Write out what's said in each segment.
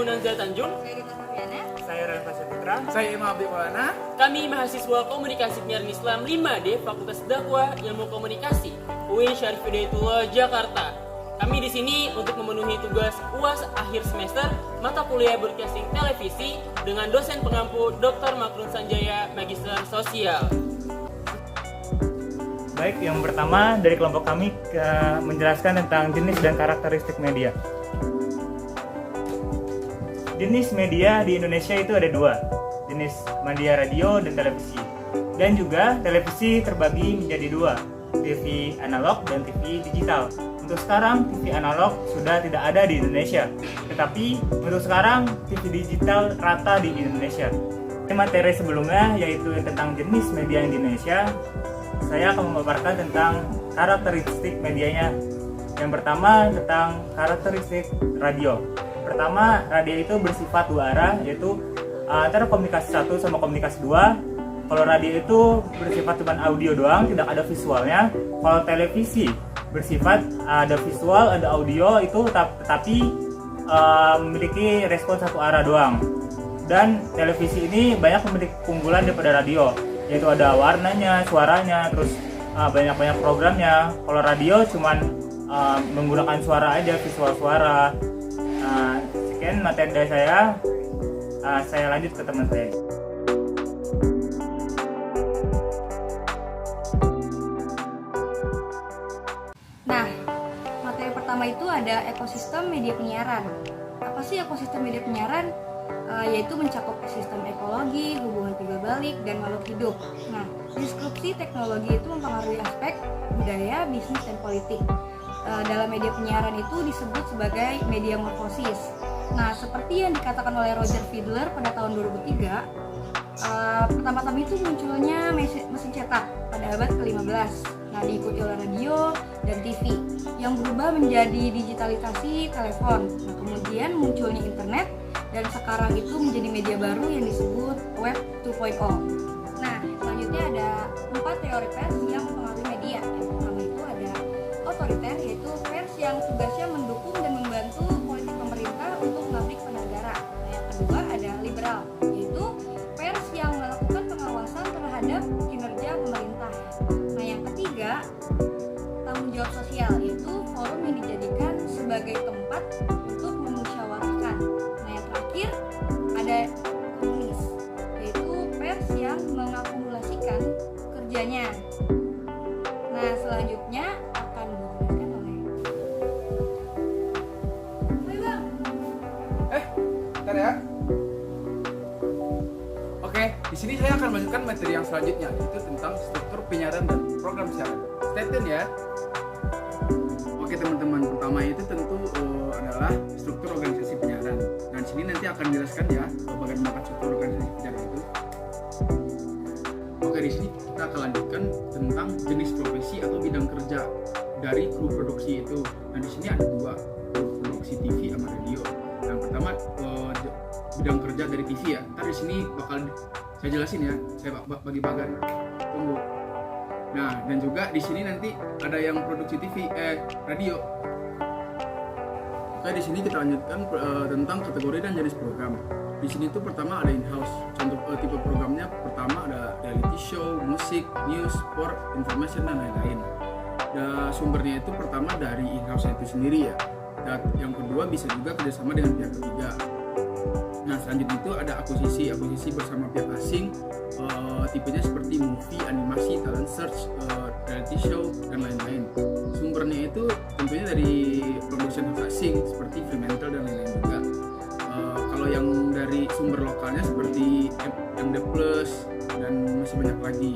Nanza Tanjung. Saya Rita Fabiana. Saya Renfa Putra. Saya Imam Abdi Maulana. Kami mahasiswa Komunikasi Penyiaran Islam 5D Fakultas Dakwah Ilmu Komunikasi UIN Syarif Hidayatullah Jakarta. Kami di sini untuk memenuhi tugas UAS akhir semester mata kuliah Broadcasting Televisi dengan dosen pengampu Dr. Makrun Sanjaya Magister Sosial. Baik, yang pertama dari kelompok kami menjelaskan tentang jenis dan karakteristik media. Jenis media di Indonesia itu ada dua, jenis media radio dan televisi. Dan juga televisi terbagi menjadi dua, TV analog dan TV digital. Untuk sekarang TV analog sudah tidak ada di Indonesia, tetapi untuk sekarang TV digital rata di Indonesia. Materi sebelumnya yaitu tentang jenis media di Indonesia, saya akan memaparkan tentang karakteristik medianya. Yang pertama tentang karakteristik radio. Pertama, radio itu bersifat dua arah, yaitu antara komunikasi 1 sama komunikasi 2. Kalau radio itu bersifat cuma audio doang, tidak ada visualnya. Kalau televisi bersifat ada visual, ada audio itu tetapi memiliki respon satu arah doang. Dan televisi ini banyak memiliki keunggulan daripada radio, yaitu ada warnanya, suaranya, terus banyak programnya. Kalau radio cuman menggunakan suara aja, visual suara. Sekian materi dari saya lanjut ke teman saya. Nah, materi pertama itu ada ekosistem media penyiaran. Apa sih ekosistem media penyiaran? Yaitu mencakup sistem ekologi, hubungan timbal balik, dan makhluk hidup. Nah, disrupsi teknologi itu mempengaruhi aspek budaya, bisnis, dan politik. Dalam media penyiaran itu disebut sebagai media morfosis. Nah, seperti yang dikatakan oleh Roger Fidler pada tahun 2003, pertama-tama itu munculnya mesin cetak pada abad ke-15. Nah, diikuti oleh radio dan TV yang berubah menjadi digitalisasi telepon. Nah, kemudian munculnya internet dan sekarang itu menjadi media baru yang disebut Web 2.0. Nah, selanjutnya ada 4 teori pers yang mempengaruhi media. Yang pertama itu ada otoriter, yaitu pers yang tugasnya mendukung dan membantu politik pemerintah untuk mengabdi kepada negara. Nah, yang kedua ada liberal, yaitu pers yang melakukan pengawasan terhadap kinerja pemerintah. Nah, yang ketiga tanggung jawab sosial, yaitu forum yang dijadikan sebagai tempat untuk memusyawarahkan. Nah, yang terakhir ada komunis, yaitu pers yang mengakumulasikan kerjanya. Nah, selanjutnya akan dijelaskan oleh Bang. Bentar ya. Oke, di sini saya akan melanjutkan materi yang selanjutnya, yaitu tentang struktur penyiaran dan program siaran. Stay tune ya. Oke teman-teman, pertama itu tentu adalah struktur organisasi penyiaran. Dan sini nanti akan dijelaskan ya bagaimana struktur organisasi penyiaran itu. Oke, di sini kita akan lanjutkan tentang jenis profesi atau bidang kerja dari kru produksi itu. Dan di sini ada dua, kru produksi TV sama radio. Yang pertama bidang kerja dari TV ya. Ntar di sini bakal saya jelasin ya. Saya bagi bagan. Tunggu. Nah, dan juga di sini nanti ada yang produksi radio. Oke, di sini kita lanjutkan tentang kategori dan jenis program. Di sini tuh pertama ada in-house. Contoh tipe programnya pertama ada reality show, musik, news, sport, information dan lain-lain. Dan sumbernya itu pertama dari in-house itu sendiri ya. Dan yang kedua bisa juga kerjasama dengan pihak ketiga. Nah, selanjutnya itu ada akuisisi bersama pihak asing. Tipenya seperti movie, animasi, talent search, reality show dan lain-lain. Sumbernya itu tentunya dari production house asing seperti Fremantle dan lain-lain juga. Kalau yang dari sumber lokalnya seperti MD Plus dan masih banyak lagi.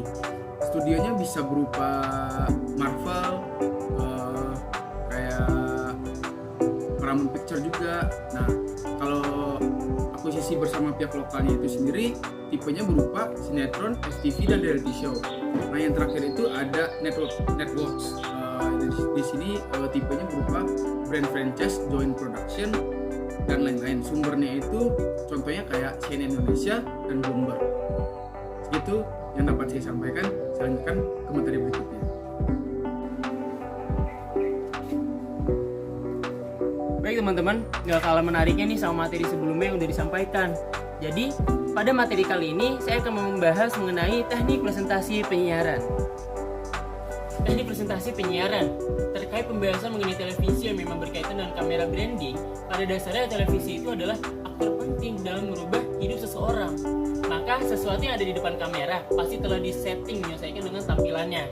Studionya bisa berupa Marvel, kayak Paramount Picture juga. Nah, kalau akuisisi bersama pihak lokalnya itu sendiri tipenya berupa sinetron, STV dan reality show. Nah, yang terakhir itu ada networks. Di sini tipenya berupa brand franchise, joint production dan lain-lain. Sumbernya itu contohnya kayak CNN Indonesia dan Bloomberg. Itu yang dapat saya sampaikan. Saya lanjutkan ke materi berikutnya. Baik teman-teman, gak kalah menariknya nih sama materi sebelumnya yang udah disampaikan. Jadi, pada materi kali ini saya akan membahas mengenai teknik presentasi penyiaran. Teknik presentasi penyiaran terkait pembahasan mengenai televisi yang memang berkaitan dengan kamera branding. Pada dasarnya televisi itu adalah aktor penting dalam merubah hidup seseorang. Maka sesuatu yang ada di depan kamera pasti telah disetting menyesuaikan dengan tampilannya.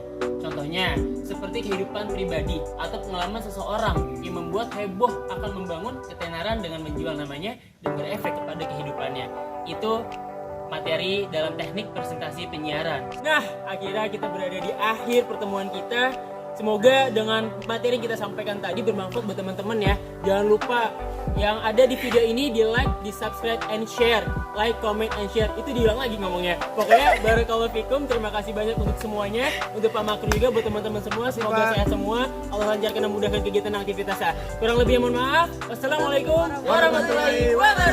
Contohnya, seperti kehidupan pribadi atau pengalaman seseorang yang membuat heboh akan membangun ketenaran dengan menjual namanya dan berefek kepada kehidupannya. Itu materi dalam teknik presentasi penyiaran. Nah, akhirnya kita berada di akhir pertemuan kita. Semoga dengan materi yang kita sampaikan tadi bermanfaat buat teman-teman ya. Jangan lupa yang ada di video ini di like, di subscribe, and share. Like, comment, and share. Itu diulang lagi ngomongnya. Pokoknya barakallahu fikum. Terima kasih banyak untuk semuanya. Untuk Pak Makru juga, buat teman-teman semua. Semoga sehat semua. Allah lancarkan dan mudahkan kegiatan dan aktivitasnya. Kurang lebih mohon maaf. Wassalamualaikum warahmatullahi wabarakatuh.